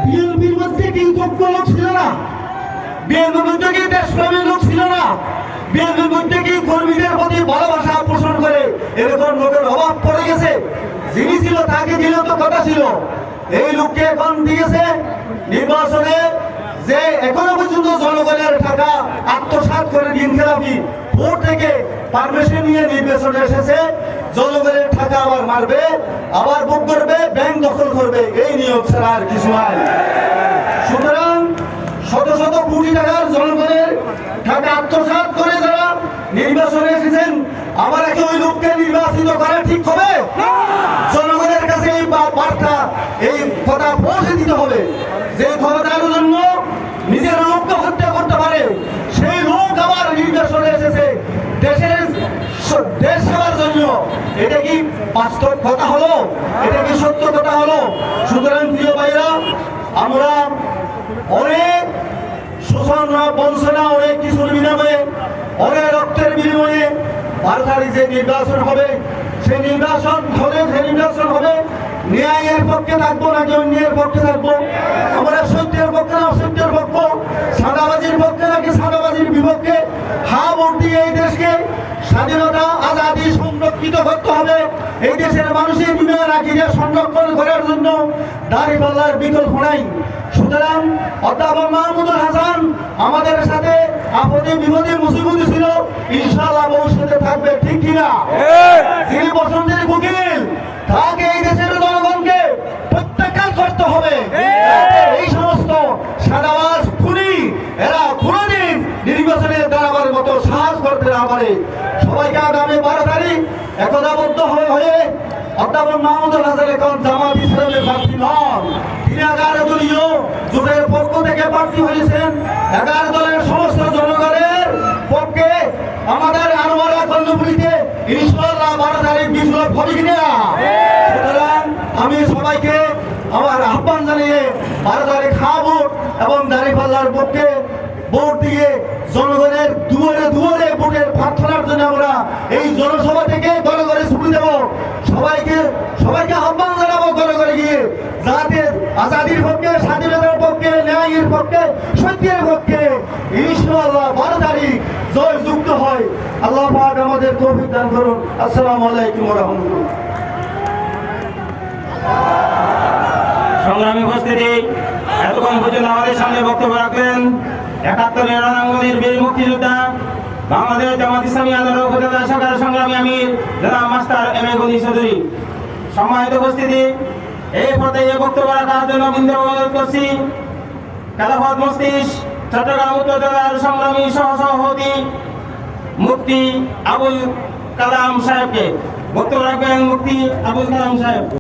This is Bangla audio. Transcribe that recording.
বিএনপির মধ্যে কি যোগ্য লোক ছিল না? বিএনপির মধ্যে কি দেশপ্রেমী লোক ছিল না? বিএনপির মধ্যে কি কর্মীদের প্রতি ভালোবাসা পোষণ করে এরকম লোকের অভাব পড়ে গেছে? যিনি ছিল তাকে দিলে তো কথা ছিল। এই লোককে এখন দিয়েছে নির্বাচনে, যে এখনো পর্যন্ত জনগণের টাকা আত্মসাৎ করে দিন খেলাপি ভোট থেকে পারমিশন নিয়ে নির্বাচনে এসেছে। জনগণের টাকা আবার মারবে, আবার বুক করবে, ব্যাংক দখল করবে, এই নিয়োগ ছাড়া আর কিছু নাই। সুতরাং শত শত কোটি টাকার জনগণের টাকা আত্মসাৎ করে যারা নির্বাচনে এসেছেন, আবার একে ওই লোককে নির্বাচিত করা ঠিক হবে? জনগণের কাছে এই বার্তা, এই কথা পৌঁছে দিতে হবে যে ক্ষমতার জন্য নিজের লোককে হত্যা করতে পারে সেই লোক আবার নির্বাচনে এসেছে দেশ সেবার জন্য। এটা কি বাস্তব কথা হলো? এটা কি সত্য কথা হলো? সুতরাং প্রিয় ভাইরা, আমরা অনেক শোষণা বঞ্চনা, অনেক কিছুর বিনিময়ে, অনেক রক্তের বিনিময়ে 12 তারিখ যে নির্বাচন হবে, সেই নির্বাচন হবে ন্যায়ের পক্ষে থাকবো নাকি অন্যের পক্ষে থাকবো? আমরা সত্যের পক্ষে না অসত্যের পক্ষ, সাদাবাজির পক্ষে নাকি সাদাবাজির বিপক্ষে? হ্যাঁ ভোট দিয়ে এই দেশকে স্বাধীনতা আজাদী সংরক্ষিত করতে হবে। এই দেশের মানুষের বিমান আকিদা সংরক্ষণ করার জন্য দাঁড়িপাল্লার বিকল্প নাই। সুতরাং অধ্যাপক মাহমুদুল হাসান আমাদের সাথে আপদে বিপদে মুসিবতে ছিল, ইনশাআল্লাহ ভবিষ্যতে থাকবে, ঠিক কিনা? যিনি বসন্তের উকিল, তাকে এই দেশের জনগণকে প্রত্যাখ্যান করতে হবে। এই সমস্ত সাদাবাজ খুনি এরা কোনদিন নির্বাচনে দাঁড়াবার মতো সাহস করতে না পারে। সবাইকে আগামী 12 তারিখ একতাবদ্ধ হয়ে অধ্যাপক মাহমুদুল হাসান এখন জামাত ইসলামের প্রার্থী নন, তিনি 11 দলীয় জোটের পক্ষ থেকে প্রার্থী হয়েছেন। 11 দলের সমস্ত জনগণের পক্ষে আমাদের আনোয়ারা কর্ণফুলিতে ইনশাআল্লাহ 12 তারিখ বিপ্লব হবে কিনা? সুতরাং আমি সবাইকে আমার আহ্বান জানিয়ে 12 তারিখ ভোট এবং দাঁড়িপাল্লার পক্ষে ভোট দিয়ে জনগণের দুয়ারে দুয়ারে ভোটের প্রার্থনার জন্য আমরা এই জনসভা থেকে ঘরে ঘরে ছুটি দেব। সবাইকে আহ্বান জানাবো ঘরে ঘরে গিয়ে, যাতে আজাদির পক্ষে, স্বাধীনতার পক্ষে, ন্যায়ের পক্ষে, সত্যের পক্ষে ইনশাআল্লাহ 12 তারিখ জয় যুক্ত হয়। আল্লাহ পাক আমাদের তৌফিক দান করুন। আসসালামু আলাইকুম ওয়া রাহমাতুল্লাহ। সংগ্রামী উপস্থিতি, এতক্ষণ পর্যন্ত আমাদের সামনে বক্তব্য রাখলেন 71 রণাঙ্গনের বীর মুক্তিযোদ্ধা, বাংলাদেশ জামাত ইসলামী আন্দোলন উপজেলা শাখার সংগ্রামী আমির জনাব মাস্টার এম.এ. গনি চৌধুরী। সম্মানিত উপস্থিতি, এই পর্যায়ে বক্তব্য রাখার জন্য বিন্দু অনুরোধ করছি খেলাফত মজলিস চট্টগ্রাম উত্তর জেলার সংগ্রামী সহসভাপতি মুফতি আবুল কালাম সাহেবকে। বক্তব্য রাখবেন মুফতি আবুল কালাম সাহেব।